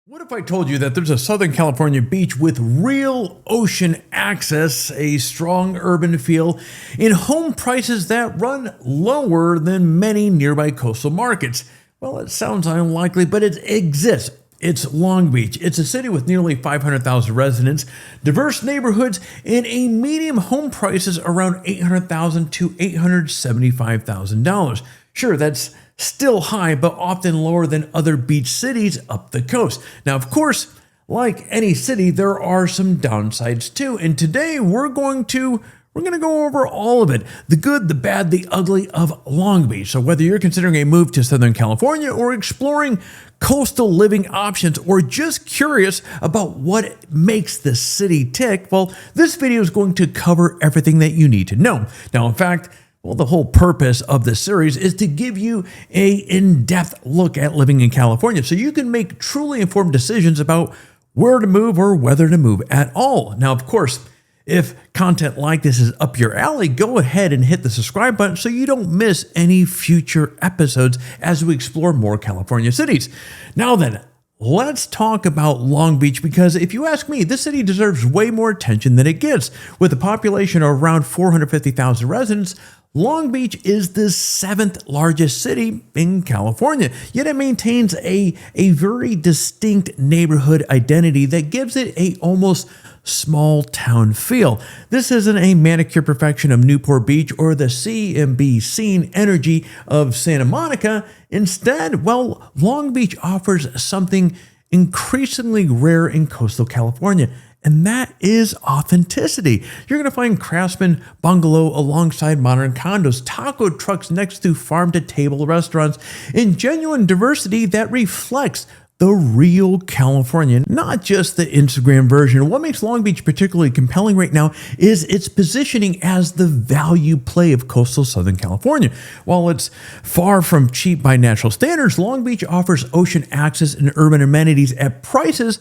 What if I told you that there's a Southern California beach with real ocean access, a strong urban feel, and home prices that run lower than many nearby coastal markets? Well, it sounds unlikely, but it exists. It's Long Beach. It's a city with nearly 500,000 residents, diverse neighborhoods, and a median home prices around $800,000 to $875,000. Sure, that's still high, but often lower than other beach cities up the coast. Now, of course, like any city, there are some downsides too. And today we're going to go over all of it, the good, the bad, the ugly of Long Beach. So whether you're considering a move to Southern California or exploring coastal living options or just curious about what makes the city tick, well, this video is going to cover everything that you need to know. Now, in fact, the whole purpose of this series is to give you an in-depth look at living in California so you can make truly informed decisions about where to move or whether to move at all. Now, of course, if content like this is up your alley, go ahead and hit the subscribe button so you don't miss any future episodes as we explore more California cities. Now then, let's talk about Long Beach, because if you ask me, this city deserves way more attention than it gets. With a population of around 450,000 residents, Long Beach is the 7th largest city in California, yet it maintains a very distinct neighborhood identity that gives it a almost small town feel. This isn't a manicure perfection of Newport Beach or the C&B scene energy of Santa Monica. Instead, Long Beach offers something increasingly rare in coastal California, and that is authenticity. You're going to find craftsman bungalow alongside modern condos, taco trucks next to farm-to-table restaurants, and genuine diversity that reflects the real California, not just the Instagram version. What makes Long Beach particularly compelling right now is its positioning as the value play of coastal Southern California. While it's far from cheap by national standards, Long Beach offers ocean access and urban amenities at prices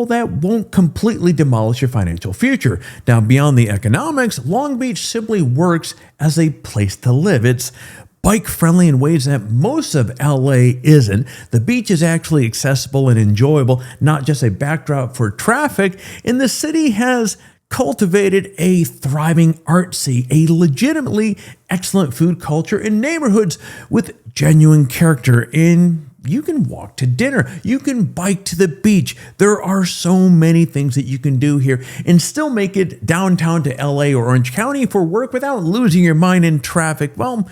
that won't completely demolish your financial future. Now, beyond the economics, Long Beach simply works as a place to live. It's bike-friendly in ways that most of LA isn't. The beach is actually accessible and enjoyable, not just a backdrop for traffic, and the city has cultivated a thriving art scene, a legitimately excellent food culture, and neighborhoods with genuine character. You can walk to dinner. You can bike to the beach. There are so many things that you can do here and still make it downtown to LA or Orange County for work without losing your mind in traffic. Well,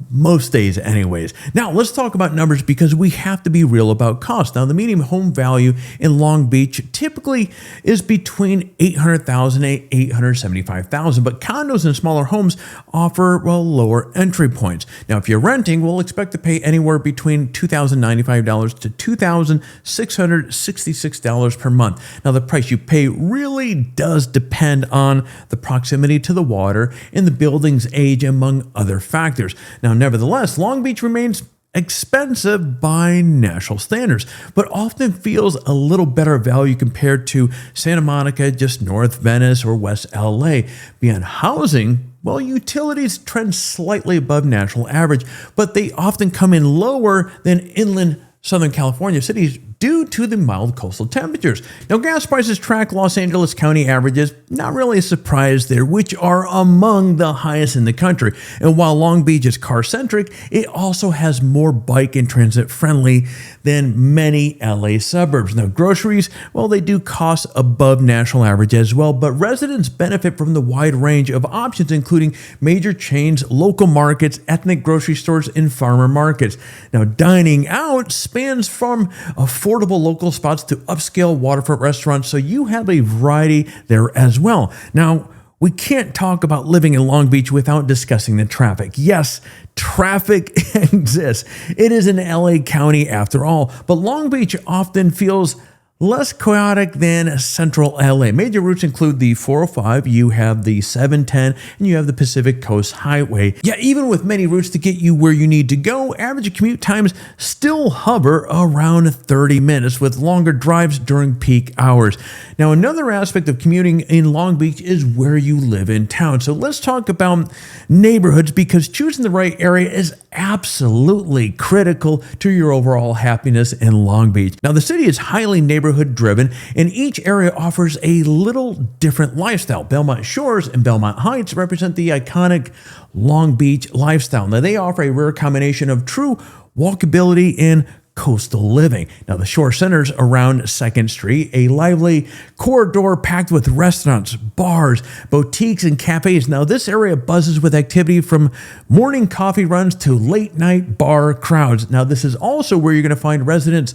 most days anyways. Now, let's talk about numbers because we have to be real about cost. Now, the median home value in Long Beach typically is between $800,000 and $875,000, but condos and smaller homes offer, lower entry points. Now, if you're renting, we'll expect to pay anywhere between $2,095 to $2,666 per month. Now, the price you pay really does depend on the proximity to the water and the building's age, among other factors. Now, nevertheless, Long Beach remains expensive by national standards, but often feels a little better value compared to Santa Monica, just North Venice, or West LA. Beyond housing, utilities trend slightly above national average, but they often come in lower than inland Southern California cities due to the mild coastal temperatures. Now, gas prices track Los Angeles County averages, not really a surprise there, which are among the highest in the country. And while Long Beach is car-centric, it also has more bike and transit friendly than many LA suburbs. Now, groceries, they do cost above national average as well, but residents benefit from the wide range of options, including major chains, local markets, ethnic grocery stores, and farmer markets. Now, dining out spans from affordable local spots to upscale waterfront restaurants, so you have a variety there as well. Now, we can't talk about living in Long Beach without discussing the traffic. Yes, traffic exists. It is in LA County after all, but Long Beach often feels less chaotic than central LA. Major routes include the 405, you have the 710, and you have the Pacific Coast Highway. Yeah, even with many routes to get you where you need to go, average commute times still hover around 30 minutes with longer drives during peak hours. Now, another aspect of commuting in Long Beach is where you live in town. So let's talk about neighborhoods, because choosing the right area is absolutely critical to your overall happiness in Long Beach. Now, the city is highly neighborhood driven, and each area offers a little different lifestyle. Belmont Shores and Belmont Heights represent the iconic Long Beach lifestyle. Now, they offer a rare combination of true walkability and coastal living. Now, the shore centers around 2nd Street, a lively corridor packed with restaurants, bars, boutiques, and cafes. Now, this area buzzes with activity from morning coffee runs to late night bar crowds. Now, this is also where you're going to find residents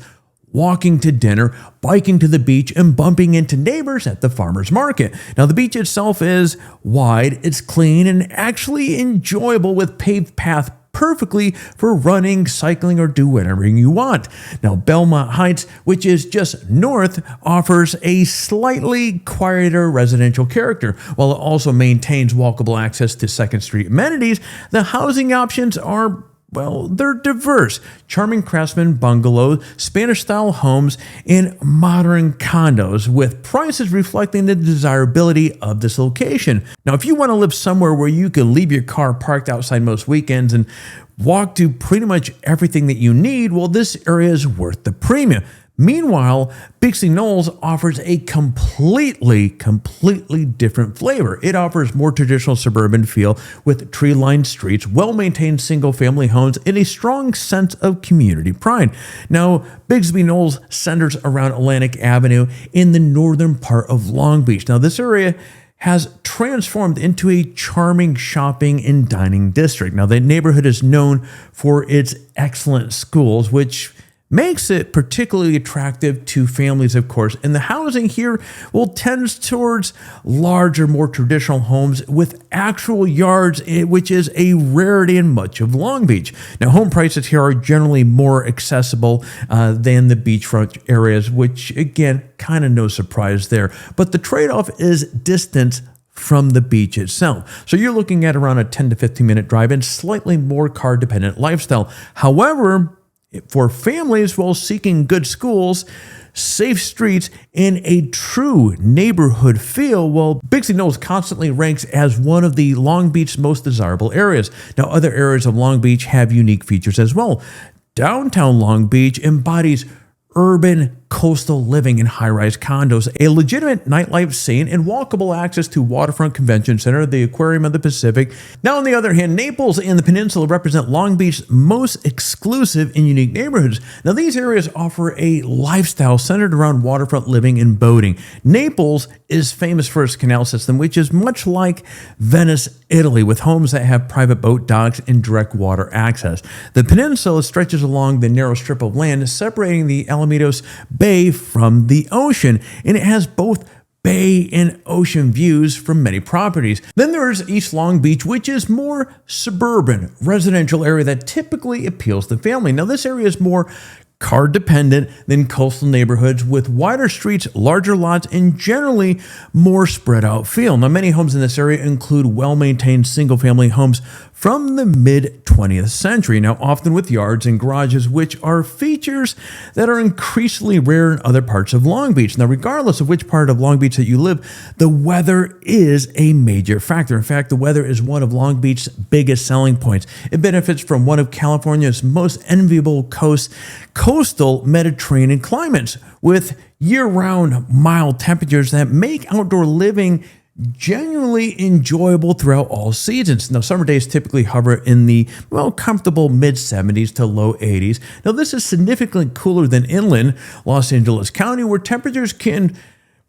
walking to dinner, biking to the beach, and bumping into neighbors at the farmer's market. Now, the beach itself is wide, it's clean, and actually enjoyable with paved paths perfectly for running, cycling, or do whatever you want. Now, Belmont Heights, which is just north, offers a slightly quieter residential character. While it also maintains walkable access to 2nd Street amenities, the housing options are, well, they're diverse. Charming craftsman bungalows, Spanish-style homes, and modern condos, with prices reflecting the desirability of this location. Now, if you want to live somewhere where you can leave your car parked outside most weekends and walk to pretty much everything that you need, well, this area is worth the premium. Meanwhile, Bixby Knolls offers a completely different flavor. It offers more traditional suburban feel with tree-lined streets, well-maintained single-family homes, and a strong sense of community pride. Now, Bixby Knolls centers around Atlantic Avenue in the northern part of Long Beach. Now, this area has transformed into a charming shopping and dining district. Now, the neighborhood is known for its excellent schools, which makes it particularly attractive to families, of course. And the housing here, well, tends towards larger, more traditional homes with actual yards, which is a rarity in much of Long Beach. Now, home prices here are generally more accessible than the beachfront areas, which, again, kind of no surprise there. But the trade-off is distance from the beach itself. So you're looking at around a 10 to 15 minute drive and slightly more car-dependent lifestyle. However, for families while seeking good schools, safe streets, and a true neighborhood feel, well, Bixby Knolls constantly ranks as one of the Long Beach's most desirable areas. Now, other areas of Long Beach have unique features as well. Downtown Long Beach embodies urban coastal living in high-rise condos, a legitimate nightlife scene, and walkable access to Waterfront Convention Center, the Aquarium of the Pacific. Now, on the other hand, Naples and the Peninsula represent Long Beach's most exclusive and unique neighborhoods. Now, these areas offer a lifestyle centered around waterfront living and boating. Naples is famous for its canal system, which is much like Venice, Italy, with homes that have private boat docks and direct water access. The peninsula stretches along the narrow strip of land separating the Alamitos Bay from the ocean, and it has both bay and ocean views from many properties. Then there's East Long Beach, which is more suburban, residential area that typically appeals to family. Now, this area is more car dependent than coastal neighborhoods, with wider streets, larger lots, and generally more spread out feel. Now, many homes in this area include well-maintained single-family homes from the mid-20th century, now often with yards and garages, which are features that are increasingly rare in other parts of Long Beach. Now, regardless of which part of Long Beach that you live, the weather is a major factor. In fact, the weather is one of Long Beach's biggest selling points. It benefits from one of California's most enviable coastal Mediterranean climates, with year-round mild temperatures that make outdoor living genuinely enjoyable throughout all seasons. Now, summer days typically hover in the, well, comfortable mid-70s to low 80s. Now, this is significantly cooler than inland Los Angeles County, where temperatures can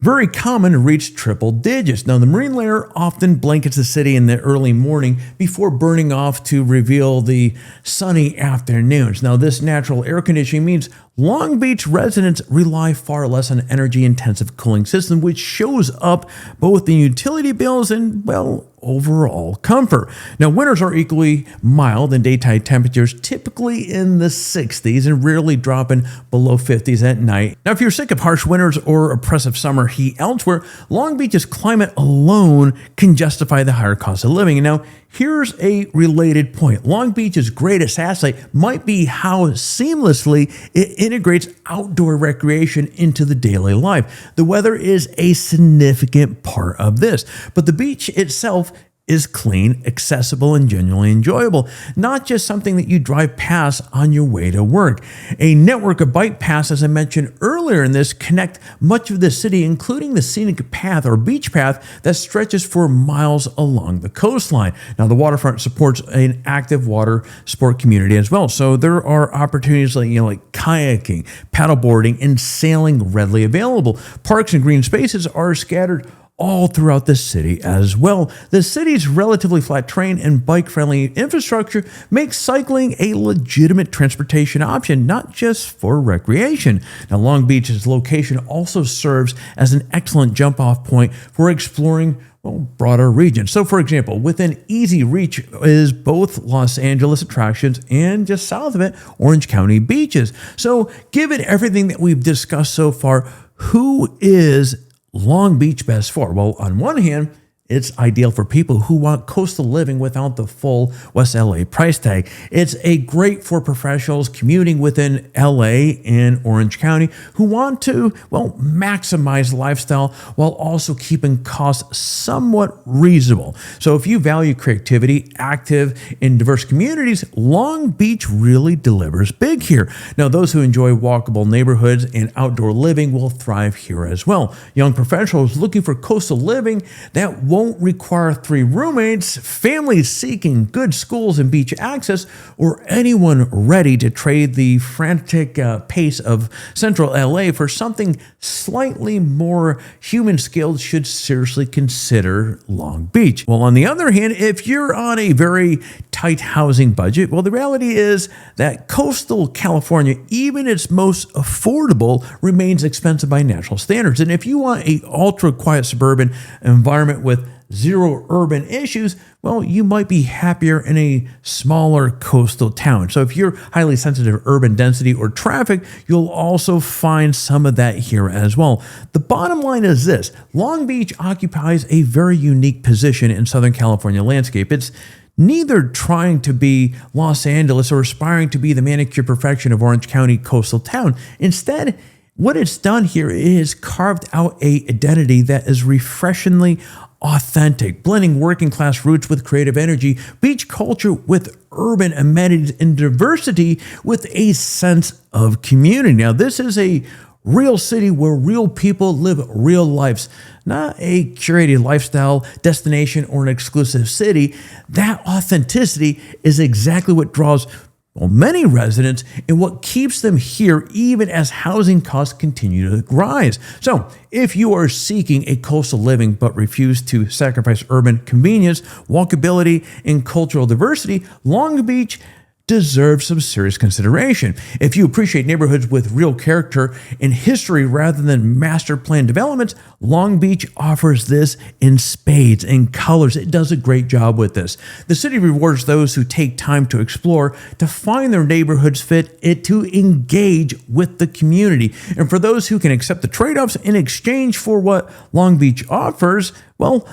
very common to reach triple digits. Now, the marine layer often blankets the city in the early morning before burning off to reveal the sunny afternoons. Now, this natural air conditioning means Long Beach residents rely far less on energy-intensive cooling system, which shows up both in utility bills and, well, overall comfort. Now, winters are equally mild and daytime temperatures typically in the 60s and rarely dropping below 50s at night. Now, if you're sick of harsh winters or oppressive summer heat elsewhere, Long Beach's climate alone can justify the higher cost of living. And now, here's a related point. Long Beach's greatest asset might be how seamlessly it integrates outdoor recreation into the daily life. The weather is a significant part of this, but the beach itself is clean, accessible, and genuinely enjoyable, not just something that you drive past on your way to work. A network of bike paths, as I mentioned earlier in this, connect much of the city, including the scenic path or beach path that stretches for miles along the coastline. Now, the waterfront supports an active water sport community as well, so there are opportunities like kayaking, paddleboarding, and sailing readily available. Parks and green spaces are scattered all throughout the city as well. The city's relatively flat terrain and bike-friendly infrastructure makes cycling a legitimate transportation option, not just for recreation. Now, Long Beach's location also serves as an excellent jump-off point for exploring broader regions. So, for example, within easy reach is both Los Angeles attractions and just south of it, Orange County beaches. So, given everything that we've discussed so far, who is Long Beach best for? Well, on one hand, it's ideal for people who want coastal living without the full West LA price tag. It's great for professionals commuting within LA and Orange County who want to, maximize lifestyle while also keeping costs somewhat reasonable. So if you value creativity, active, and diverse communities, Long Beach really delivers big here. Now, those who enjoy walkable neighborhoods and outdoor living will thrive here as well. Young professionals looking for coastal living that won't require 3 roommates, families seeking good schools and beach access, or anyone ready to trade the frantic pace of central LA for something slightly more human scaled should seriously consider Long Beach. Well, on the other hand, if you're on a very tight housing budget, the reality is that coastal California, even its most affordable, remains expensive by national standards. And if you want a ultra quiet suburban environment with zero urban issues, you might be happier in a smaller coastal town. So if you're highly sensitive to urban density or traffic, you'll also find some of that here as well. The bottom line is this: Long Beach occupies a very unique position in Southern California landscape. It's neither trying to be Los Angeles or aspiring to be the manicure perfection of Orange County coastal town. Instead, what it's done here is carved out an identity that is refreshingly authentic, blending working class roots with creative energy, beach culture with urban amenities, and diversity with a sense of community. Now, this is a real city where real people live real lives, not a curated lifestyle destination or an exclusive city. That authenticity is exactly what draws many residents and what keeps them here even as housing costs continue to rise. So if you are seeking a coastal living but refuse to sacrifice urban convenience, walkability, and cultural diversity, Long Beach deserves some serious consideration. If you appreciate neighborhoods with real character and history rather than master plan developments, Long Beach offers this in spades and colors. It does a great job with this. The city rewards those who take time to explore, to find their neighborhoods fit, and to engage with the community. And for those who can accept the trade-offs in exchange for what Long Beach offers,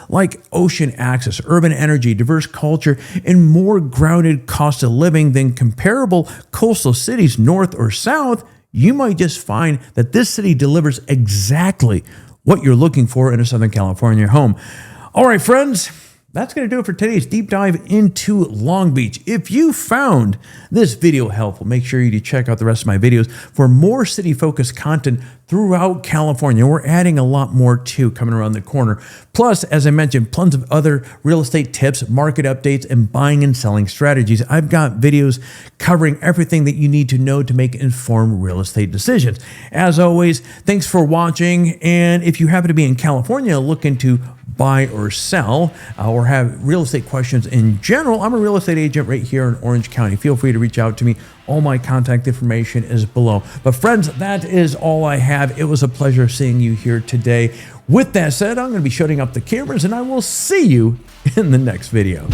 like ocean access, urban energy, diverse culture, and more grounded cost of living than comparable coastal cities north or south, you might just find that this city delivers exactly what you're looking for in a Southern California home. All right, friends, that's going to do it for today's deep dive into Long Beach. If you found this video helpful, make sure you check out the rest of my videos for more city-focused content throughout California. We're adding a lot more too coming around the corner. Plus, as I mentioned, tons of other real estate tips, market updates, and buying and selling strategies. I've got videos covering everything that you need to know to make informed real estate decisions. As always, thanks for watching. And if you happen to be in California looking to buy or sell or have real estate questions in general, I'm a real estate agent right here in Orange County. Feel free to reach out to me. All my contact information is below. But friends, that is all I have. It was a pleasure seeing you here today. With that said, I'm going to be shutting up the cameras and I will see you in the next video.